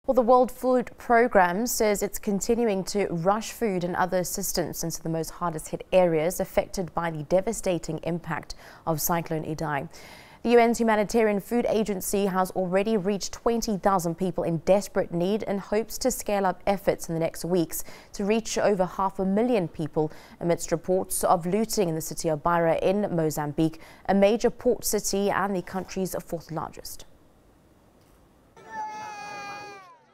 Well, the World Food Programme says it's continuing to rush food and other assistance into the most hardest hit areas affected by the devastating impact of Cyclone Idai. The UN's Humanitarian Food Agency has already reached 20,000 people in desperate need and hopes to scale up efforts in the next weeks to reach over 500,000 people amidst reports of looting in the city of Beira in Mozambique, a major port city and the country's fourth largest.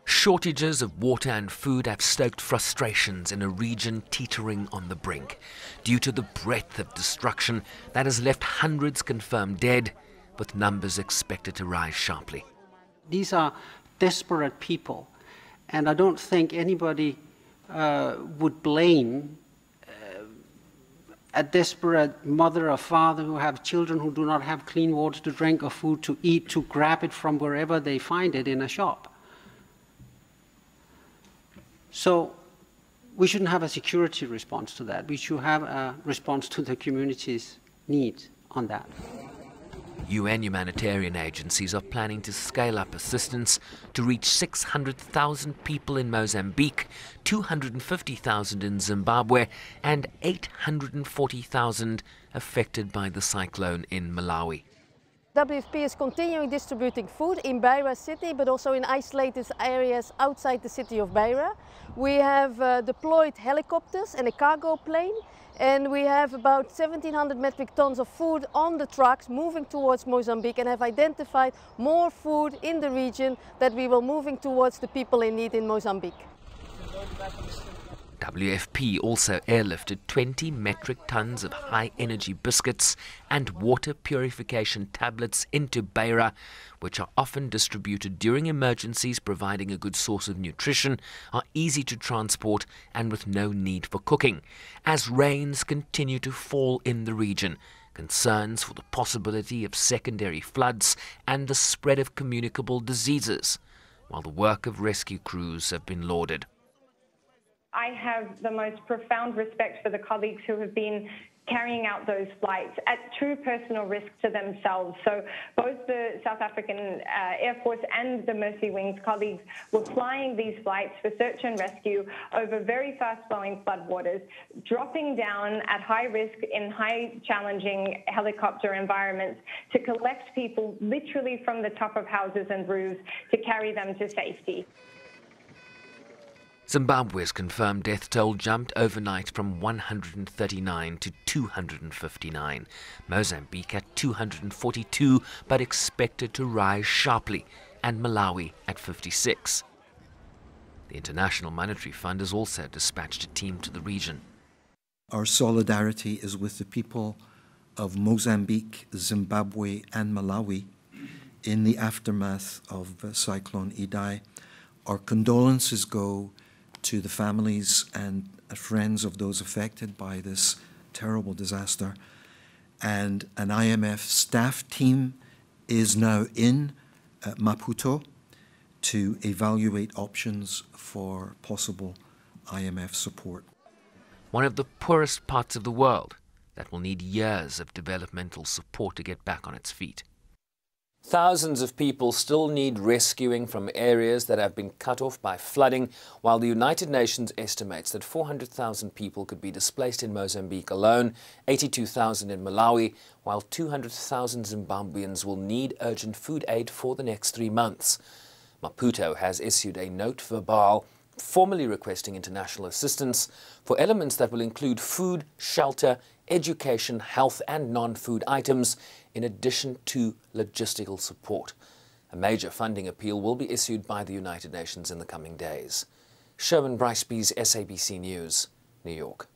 Shortages of water and food have stoked frustrations in a region teetering on the brink due to the breadth of destruction that has left hundreds confirmed dead, with numbers expected to rise sharply. These are desperate people, and I don't think anybody would blame a desperate mother or father who have children who do not have clean water to drink or food to eat, to grab it from wherever they find it in a shop. So we shouldn't have a security response to that. We should have a response to the community's needs on that. UN humanitarian agencies are planning to scale up assistance to reach 600,000 people in Mozambique, 250,000 in Zimbabwe, and 840,000 affected by the cyclone in Malawi. WFP is continuing distributing food in Beira city, but also in isolated areas outside the city of Beira. We have deployed helicopters and a cargo plane, and we have about 1,700 metric tons of food on the trucks moving towards Mozambique, and have identified more food in the region that we will moving towards the people in need in Mozambique. WFP also airlifted 20 metric tons of high-energy biscuits and water purification tablets into Beira, which are often distributed during emergencies, providing a good source of nutrition, are easy to transport and with no need for cooking. As rains continue to fall in the region, concerns for the possibility of secondary floods and the spread of communicable diseases, while the work of rescue crews have been lauded. I have the most profound respect for the colleagues who have been carrying out those flights at true personal risk to themselves. So both the South African Air Force and the Mercy Wings colleagues were flying these flights for search and rescue over very fast-flowing floodwaters, dropping down at high risk in high challenging helicopter environments to collect people literally from the top of houses and roofs to carry them to safety. Zimbabwe's confirmed death toll jumped overnight from 139 to 259. Mozambique at 242, but expected to rise sharply, and Malawi at 56. The International Monetary Fund has also dispatched a team to the region. Our solidarity is with the people of Mozambique, Zimbabwe and Malawi in the aftermath of Cyclone Idai. Our condolences go to the families and friends of those affected by this terrible disaster. And an IMF staff team is now in Maputo to evaluate options for possible IMF support. One of the poorest parts of the world that will need years of developmental support to get back on its feet. Thousands of people still need rescuing from areas that have been cut off by flooding, while the United Nations estimates that 400,000 people could be displaced in Mozambique alone, 82,000 in Malawi, while 200,000 Zimbabweans will need urgent food aid for the next 3 months. Maputo has issued a note verbale formally requesting international assistance for elements that will include food, shelter, education, health and non-food items, in addition to logistical support. A major funding appeal will be issued by the United Nations in the coming days. Sherman Briceby's SABC News, New York.